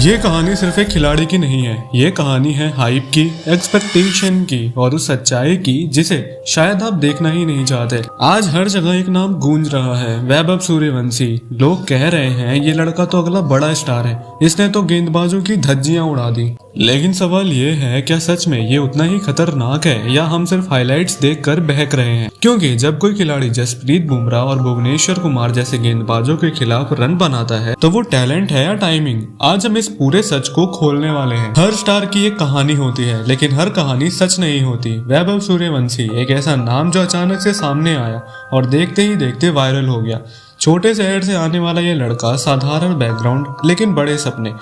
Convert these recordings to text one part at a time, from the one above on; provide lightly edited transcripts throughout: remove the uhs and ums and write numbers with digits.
ये कहानी सिर्फ एक खिलाड़ी की नहीं है, ये कहानी है हाइप की, एक्सपेक्टेशन की और उस सच्चाई की जिसे शायद आप देखना ही नहीं चाहते। आज हर जगह एक नाम गूंज रहा है, वैभव सूर्यवंशी। लोग कह रहे हैं ये लड़का तो अगला बड़ा स्टार है, इसने तो गेंदबाजों की धज्जियां उड़ा दी। लेकिन सवाल ये है, क्या सच में ये उतना ही खतरनाक है या हम सिर्फ हाइलाइट्स देखकर बहक रहे हैं? क्योंकि जब कोई खिलाड़ी जसप्रीत बुमराह और भुवनेश्वर कुमार जैसे गेंदबाजों के खिलाफ रन बनाता है तो वो टैलेंट है या टाइमिंग? आज हम इस पूरे सच को खोलने वाले हैं। हर स्टार की एक कहानी होती है, लेकिन हर कहानी सच नहीं होती। वैभव सूर्यवंशी एक ऐसा नाम जो अचानक से सामने आया और देखते ही देखते वायरल हो गया। छोटे शहर से आने वाला ये लड़का, साधारण बैकग्राउंड लेकिन बड़े सपने।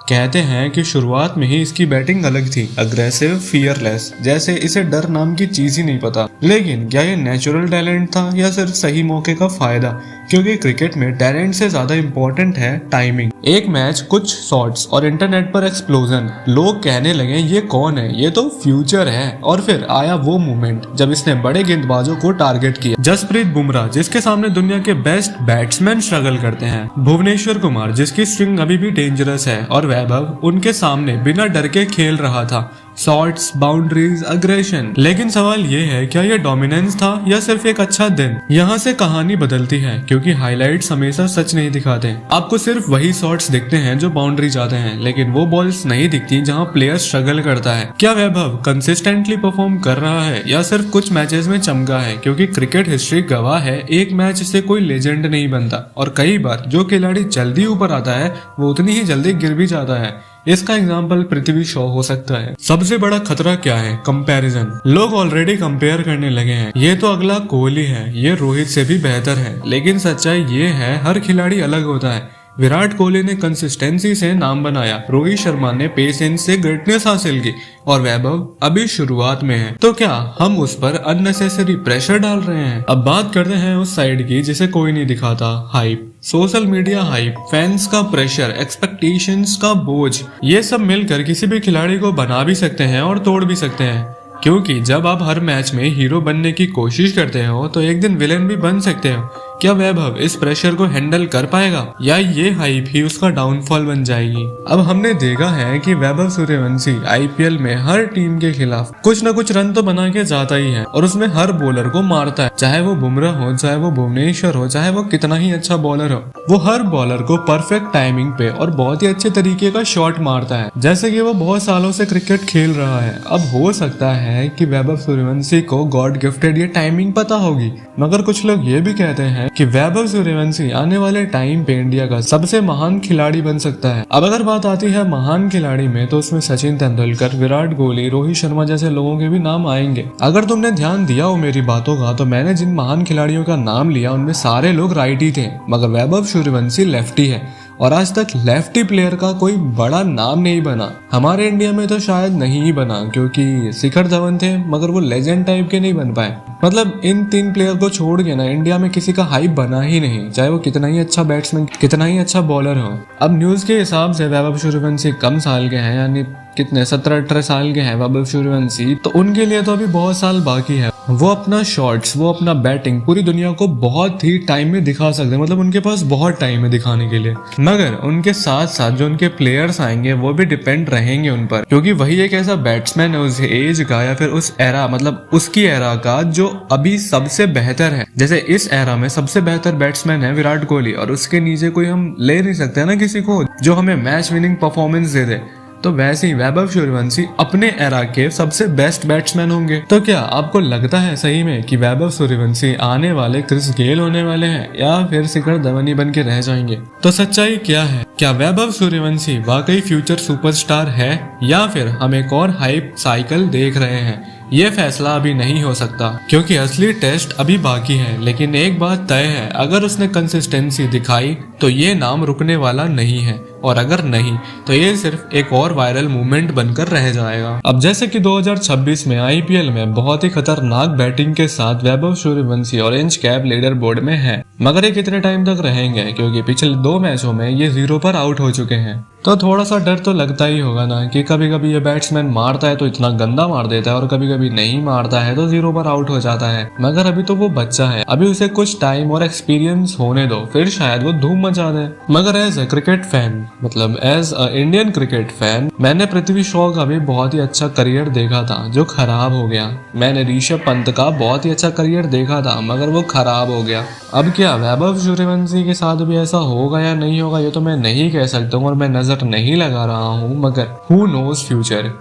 कहते हैं कि शुरुआत में ही इसकी बैटिंग अलग थी, अग्रेसिव, फियरलेस, जैसे इसे डर नाम की चीज ही नहीं पता। लेकिन क्या ये नेचुरल टैलेंट था या सिर्फ सही मौके का फायदा? क्योंकि क्रिकेट में टैलेंट से ज्यादा इम्पोर्टेंट है टाइमिंग। एक मैच, कुछ शॉट्स और इंटरनेट पर एक्सप्लोजन। लोग कहने लगे ये कौन है, ये तो फ्यूचर है। और फिर आया वो मोमेंट जब इसने बड़े गेंदबाजों को टारगेट किया। जसप्रीत बुमराह जिसके सामने दुनिया के बेस्ट बैट्समैन स्ट्रगल करते हैं, भुवनेश्वर कुमार जिसकी स्विंग अभी भी डेंजरस है, और वैभव उनके सामने बिना डर के खेल रहा था। Shots, boundaries, aggression. लेकिन सवाल ये है, क्या ये डोमिनेंस था या सिर्फ एक अच्छा दिन? यहाँ से कहानी बदलती है, क्योंकि हाइलाइट्स हमेशा सच नहीं दिखाते। आपको सिर्फ वही शॉट्स दिखते हैं जो बाउंड्री जाते हैं, लेकिन वो बॉल्स नहीं दिखती जहाँ प्लेयर स्ट्रगल करता है। क्या वैभव कंसिस्टेंटली परफॉर्म कर रहा है या सिर्फ कुछ मैचेस में चमका है? क्योंकि क्रिकेट हिस्ट्री गवाह है, एक मैच से कोई लेजेंड नहीं बनता, और कई बार जो खिलाड़ी जल्दी ऊपर आता है वो उतनी ही जल्दी गिर भी जाता है। इसका एग्जाम्पल पृथ्वी शॉ हो सकता है। सबसे बड़ा खतरा क्या है? कंपैरिजन। लोग ऑलरेडी कंपेयर करने लगे हैं, ये तो अगला कोहली है, ये रोहित से भी बेहतर है। लेकिन सच्चाई ये है, हर खिलाड़ी अलग होता है। विराट कोहली ने कंसिस्टेंसी से नाम बनाया, रोहित शर्मा ने पेशेंस से ग्रेटनेस हासिल की, और वैभव अभी शुरुआत में है। तो क्या हम उस पर अननेसेसरी प्रेशर डाल रहे हैं? अब बात करते हैं उस साइड की जिसे कोई नहीं दिखाता, hype. Social media hype, fans का प्रेशर, एक्सपेक्टेशंस का बोझ, ये सब मिलकर किसी भी खिलाड़ी को बना भी सकते हैं और तोड़ भी सकते हैं। क्योंकि जब आप हर मैच में हीरो बनने की कोशिश करते हो तो एक दिन विलेन भी बन सकते हो। क्या वैभव इस प्रेशर को हैंडल कर पाएगा या ये हाइप ही उसका डाउनफॉल बन जाएगी? अब हमने देखा है कि वैभव सूर्यवंशी आईपीएल में हर टीम के खिलाफ कुछ न कुछ रन तो बना के जाता ही है, और उसमें हर बॉलर को मारता है। चाहे वो बुमराह हो, चाहे वो भुवनेश्वर हो, चाहे वो कितना ही अच्छा बॉलर हो, वो हर बॉलर को परफेक्ट टाइमिंग पे और बहुत ही अच्छे तरीके का शॉट मारता है, जैसे कि वो बहुत सालों से क्रिकेट खेल रहा है। अब हो सकता है कि वैभव सूर्यवंशी को गॉड गिफ्टेड ये टाइमिंग पता होगी, मगर कुछ लोग ये भी कहते हैं कि वैभव सूर्यवंशी आने वाले टाइम पे इंडिया का सबसे महान खिलाड़ी बन सकता है। अब अगर बात आती है महान खिलाड़ी में, तो उसमें सचिन तेंदुलकर, विराट कोहली, रोहित शर्मा जैसे लोगों के भी नाम आएंगे। अगर तुमने ध्यान दिया हो मेरी बातों का, तो मैंने जिन महान खिलाड़ियों का नाम लिया उनमें सारे लोग राइटी थे, मगर वैभव सूर्यवंशी लेफ्टी है, और आज तक लेफ्टी प्लेयर का कोई बड़ा नाम नहीं बना। हमारे इंडिया में तो शायद नहीं ही बना, क्योंकि शिखर धवन थे, मगर वो लेजेंड टाइप के नहीं बन पाए। मतलब इन तीन प्लेयर को छोड़ के ना इंडिया में किसी का हाइप बना ही नहीं, चाहे वो कितना ही अच्छा बैट्समैन, कितना ही अच्छा बॉलर हो। अब न्यूज के हिसाब से वैभव सूर्यवंशी कम साल के हैं, यानी कितने 17-18 साल के हैं वैभव सूर्यवंशी, तो उनके लिए तो अभी बहुत साल बाकी है। वो अपना शॉट्स, वो अपना बैटिंग पूरी दुनिया को बहुत ही टाइम में दिखा सकते हैं, मतलब उनके पास बहुत टाइम है दिखाने के लिए। मगर उनके साथ साथ जो उनके प्लेयर्स आएंगे वो भी डिपेंड रहेंगे उन पर, क्योंकि वही एक ऐसा बैट्समैन है उस एज का या फिर उस एरा, मतलब उसकी एरा का, जो अभी सबसे बेहतर है। जैसे इस एरा में सबसे बेहतर बैट्समैन है विराट कोहली, और उसके नीचे कोई हम ले नहीं सकते ना किसी को जो हमें मैच विनिंग परफॉर्मेंस दे दे। तो वैसे ही वैभव सूर्यवंशी अपने एरा के सबसे बेस्ट बैट्समैन होंगे। तो क्या आपको लगता है सही में कि वैभव सूर्यवंशी आने वाले क्रिस गेल होने वाले हैं, या फिर शिखर धवन ही बन के रह जाएंगे? तो सच्चाई क्या है? क्या वैभव सूर्यवंशी वाकई फ्यूचर सुपरस्टार है, या फिर हम एक और हाइप साइकिल देख रहे हैं? ये फैसला अभी नहीं हो सकता, क्योंकि असली टेस्ट अभी बाकी है। लेकिन एक बात तय है, अगर उसने कंसिस्टेंसी दिखाई तो ये नाम रुकने वाला नहीं है, और अगर नहीं तो ये सिर्फ एक और वायरल मूवमेंट बनकर रह जाएगा। अब जैसे कि 2026 में आईपीएल में बहुत ही खतरनाक बैटिंग के साथ Vaibhav Suryavanshi orange cap leaderboard में है, मगर ये कितने टाइम तक रहेंगे? क्योंकि पिछले 2 मैचों में ये 0 पर आउट हो चुके हैं। तो थोड़ा सा डर तो लगता ही होगा ना, कि कभी कभी ये बैट्समैन मारता है तो इतना गंदा मार देता है, और कभी कभी नहीं मारता है तो 0 पर आउट हो जाता है। मगर अभी तो वो बच्चा है, अभी उसे कुछ टाइम और एक्सपीरियंस होने दो, फिर शायद वो धूम मचा दे। मगर एज ए क्रिकेट फैन, मतलब as a Indian cricket fan, मैंने पृथ्वी शॉ का भी बहुत ही अच्छा करियर देखा था जो खराब हो गया। मैंने ऋषभ पंत का बहुत ही अच्छा करियर देखा था मगर वो खराब हो गया। अब क्या वैभव सूर्यवंशी के साथ भी ऐसा होगा या नहीं होगा ये तो मैं नहीं कह सकता हूँ और मैं नजर नहीं लगा रहा हूँ, मगर हु नोज फ्यूचर,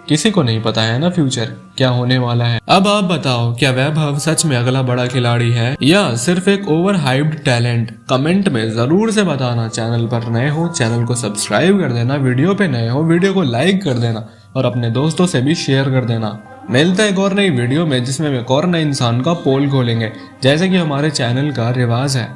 किसी को नहीं पता है ना फ्यूचर क्या होने वाला है। अब आप बताओ, क्या वैभव सच में अगला बड़ा खिलाड़ी है या सिर्फ एक ओवर हाइप्ड टैलेंट? कमेंट में जरूर से बताना। चैनल पर नए हो चैनल को सब्सक्राइब कर देना, वीडियो पे नए हो वीडियो को लाइक कर देना और अपने दोस्तों से भी शेयर कर देना। मिलते हैं एक और नई वीडियो में जिसमें एक और नए इंसान का पोल खोलेंगे जैसे कि हमारे चैनल का रिवाज है।